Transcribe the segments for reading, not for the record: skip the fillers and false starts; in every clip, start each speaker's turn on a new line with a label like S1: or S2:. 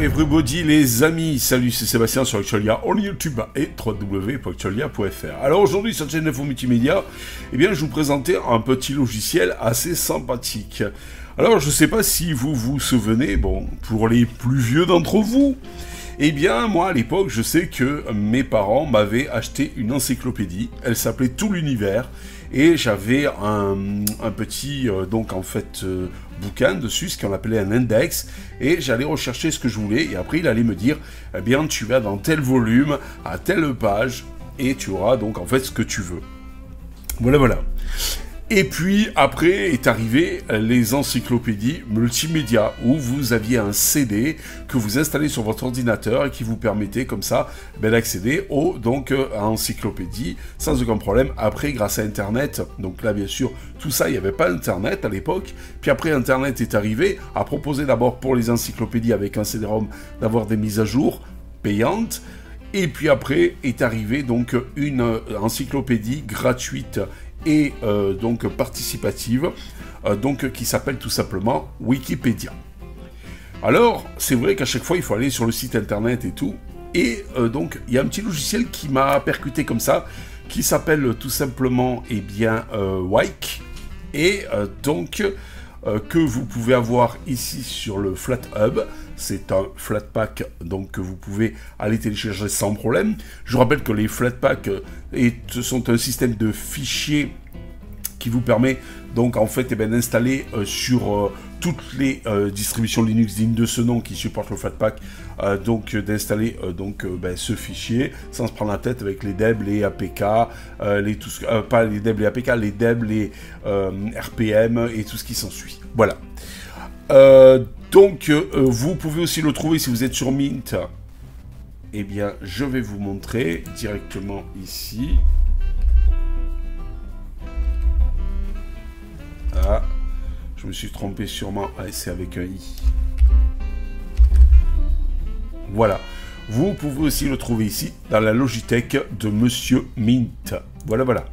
S1: everybody les amis, salut c'est Sébastien sur Actualia on YouTube et www.actualia.fr. Alors aujourd'hui sur la chaîne Info Multimédia, eh bien je vous présentais un petit logiciel assez sympathique. Alors je sais pas si vous vous souvenez, bon pour les plus vieux d'entre vous, eh bien moi à l'époque je sais que mes parents m'avaient acheté une encyclopédie, elle s'appelait Tout l'univers. Et j'avais un petit, donc en fait, bouquin dessus, ce qu'on appelait un index, et j'allais rechercher ce que je voulais, et après il allait me dire, eh bien tu vas dans tel volume, à telle page, et tu auras donc en fait ce que tu veux. Voilà, voilà. Et puis après est arrivé les encyclopédies multimédia, où vous aviez un CD que vous installez sur votre ordinateur et qui vous permettait comme ça d'accéder à encyclopédie sans aucun problème. Après grâce à Internet, donc là bien sûr tout ça il n'y avait pas Internet à l'époque, puis après Internet est arrivé, a proposé d'abord pour les encyclopédies avec un CD-ROM d'avoir des mises à jour payantes. Et puis après est arrivé donc une encyclopédie gratuite et donc participative, qui s'appelle tout simplement Wikipédia. Alors, c'est vrai qu'à chaque fois, il faut aller sur le site internet et tout, et donc, il y a un petit logiciel qui m'a percuté comme ça, qui s'appelle tout simplement, eh bien, Wike, et que vous pouvez avoir ici sur le FlatHub. C'est un Flatpak donc que vous pouvez aller télécharger sans problème. Je vous rappelle que les Flatpak sont un système de fichiers qui vous permet donc en fait d'installer sur toutes les distributions Linux dignes de ce nom qui supportent le Flatpak, d'installer ce fichier sans se prendre la tête avec les deb, les APK, pas les deb, les APK, les deb, les RPM et tout ce qui s'ensuit. Voilà. Vous pouvez aussi le trouver si vous êtes sur Mint. Eh bien, je vais vous montrer directement ici. Ah, je me suis trompé sûrement. Ah, c'est avec un i. Voilà. Vous pouvez aussi le trouver ici, dans la Logitech de Monsieur Mint. Voilà, voilà.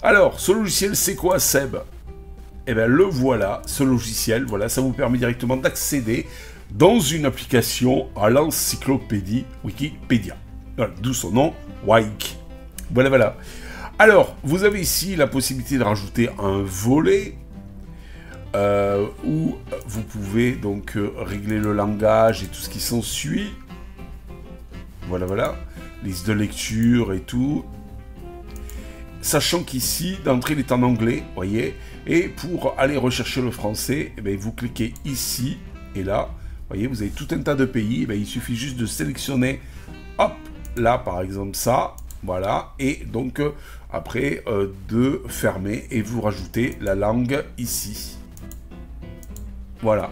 S1: Alors, ce logiciel, c'est quoi, Seb ? Eh bien, le voilà, ce logiciel, voilà, ça vous permet directement d'accéder dans une application à l'encyclopédie Wikipédia. Voilà, d'où son nom, Wike. Voilà, voilà. Alors, vous avez ici la possibilité de rajouter un volet où vous pouvez donc régler le langage et tout ce qui s'ensuit. Voilà, voilà. Liste de lecture et tout. Sachant qu'ici, d'entrée, il est en anglais, voyez. Et pour aller rechercher le français, eh bien, vous cliquez ici et là. Voyez, vous avez tout un tas de pays. Eh bien, il suffit juste de sélectionner, hop, là, par exemple, ça. Voilà. Et donc, après, de fermer et vous rajoutez la langue ici. Voilà.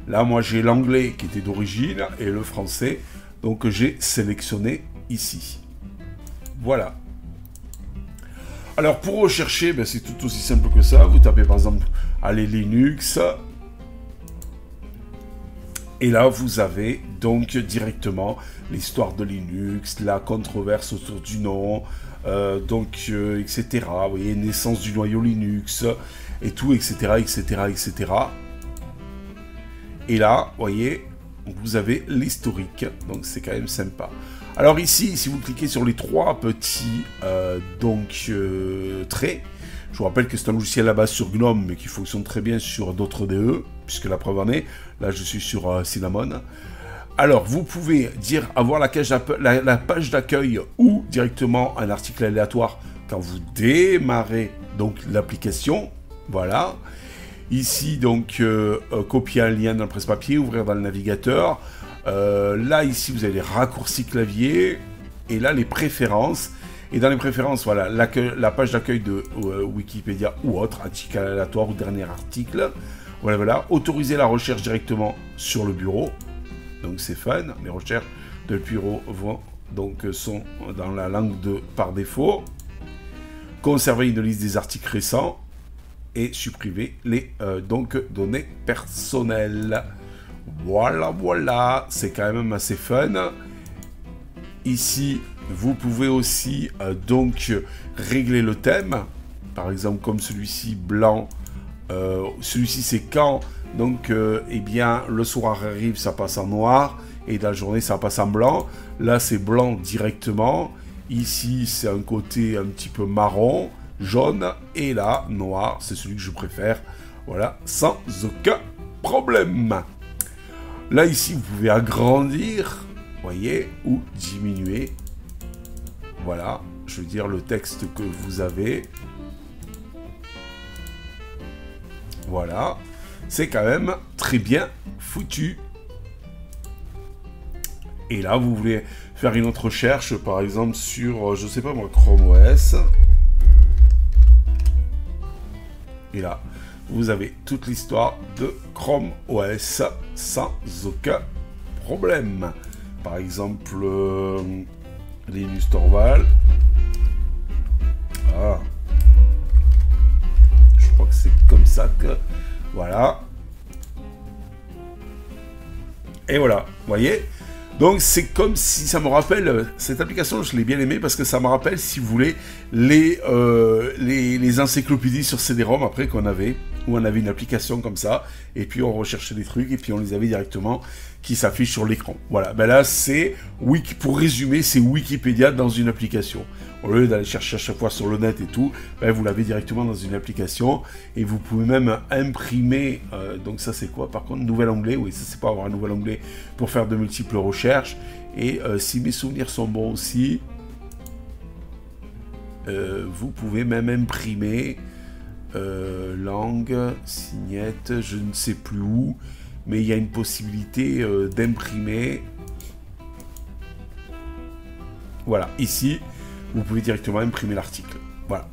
S1: Là, moi, j'ai l'anglais qui était d'origine et le français. Donc, j'ai sélectionné ici. Voilà. Alors, pour rechercher, ben, c'est tout aussi simple que ça. Vous tapez, par exemple, allez, Linux. Et là, vous avez donc directement l'histoire de Linux, la controverse autour du nom, etc. Vous voyez, naissance du noyau Linux, et tout, etc., etc., etc. Et là, vous voyez, vous avez l'historique. Donc, c'est quand même sympa. Alors ici, si vous cliquez sur les trois petits traits, je vous rappelle que c'est un logiciel à base sur GNOME, mais qui fonctionne très bien sur d'autres DE, puisque la preuve en est, là je suis sur Cinnamon. Alors, vous pouvez avoir la page d'accueil ou directement un article aléatoire quand vous démarrez donc l'application. Voilà. Ici, donc, copier un lien dans le presse-papier, ouvrir dans le navigateur. Là, ici, vous avez les raccourcis clavier. Et là, les préférences. Et dans les préférences, voilà, la page d'accueil de Wikipédia ou autre, article aléatoire ou dernier article. Voilà, voilà. Autoriser la recherche directement sur le bureau. Donc, c'est fun. Les recherches de bureau sont dans la langue par défaut. Conserver une liste des articles récents. Et supprimer les données personnelles. Voilà, voilà, c'est quand même assez fun. Ici, vous pouvez aussi régler le thème. Par exemple, comme celui-ci, blanc. Celui-ci, c'est quand. Donc, eh bien, le soir arrive, ça passe en noir. et dans la journée ça passe en blanc. Là c'est blanc directement, ici c'est un côté un petit peu marron, jaune, et là noir, c'est celui que je préfère, voilà, sans aucun problème. Là ici vous pouvez agrandir, voyez, ou diminuer, voilà, je veux dire le texte que vous avez, voilà, c'est quand même très bien foutu. Et là, vous voulez faire une autre recherche, par exemple sur, je sais pas moi, Chrome OS. Et là, vous avez toute l'histoire de Chrome OS sans aucun problème. Par exemple, Linus Torvald. Ah. Je crois que c'est comme ça que... Voilà. Et voilà, vous voyez ? Donc c'est comme si ça me rappelle, cette application je l'ai bien aimée parce que ça me rappelle, si vous voulez, les encyclopédies sur CD-ROM après qu'on avait, où on avait une application comme ça, et puis on recherchait des trucs, et puis on les avait directement qui s'affichent sur l'écran. Voilà, ben là c'est, pour résumer, c'est Wikipédia dans une application. Au lieu d'aller chercher à chaque fois sur le net et tout, ben vous l'avez directement dans une application, et vous pouvez même imprimer, donc ça c'est quoi par contre, nouvel onglet, oui ça c'est pas avoir un nouvel onglet pour faire de multiples recherches, et si mes souvenirs sont bons aussi, vous pouvez même imprimer langue, signette, je ne sais plus où, mais il y a une possibilité d'imprimer. Voilà, ici, vous pouvez directement imprimer l'article. Voilà.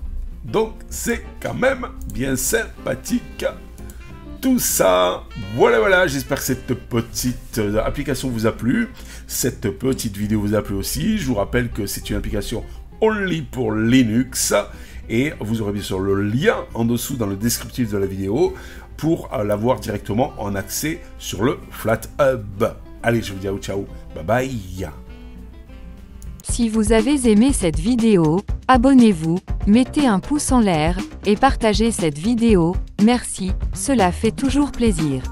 S1: Donc, c'est quand même bien sympathique. Tout ça, voilà, j'espère que cette petite application vous a plu. Cette petite vidéo vous a plu aussi. Je vous rappelle que c'est une application only pour Linux. Et vous aurez bien sûr le lien en dessous dans le descriptif de la vidéo pour l'avoir directement en accès sur le FlatHub. Allez, je vous dis ciao, bye bye.
S2: Si vous avez aimé cette vidéo, abonnez-vous, mettez un pouce en l'air, et partagez cette vidéo, merci, cela fait toujours plaisir.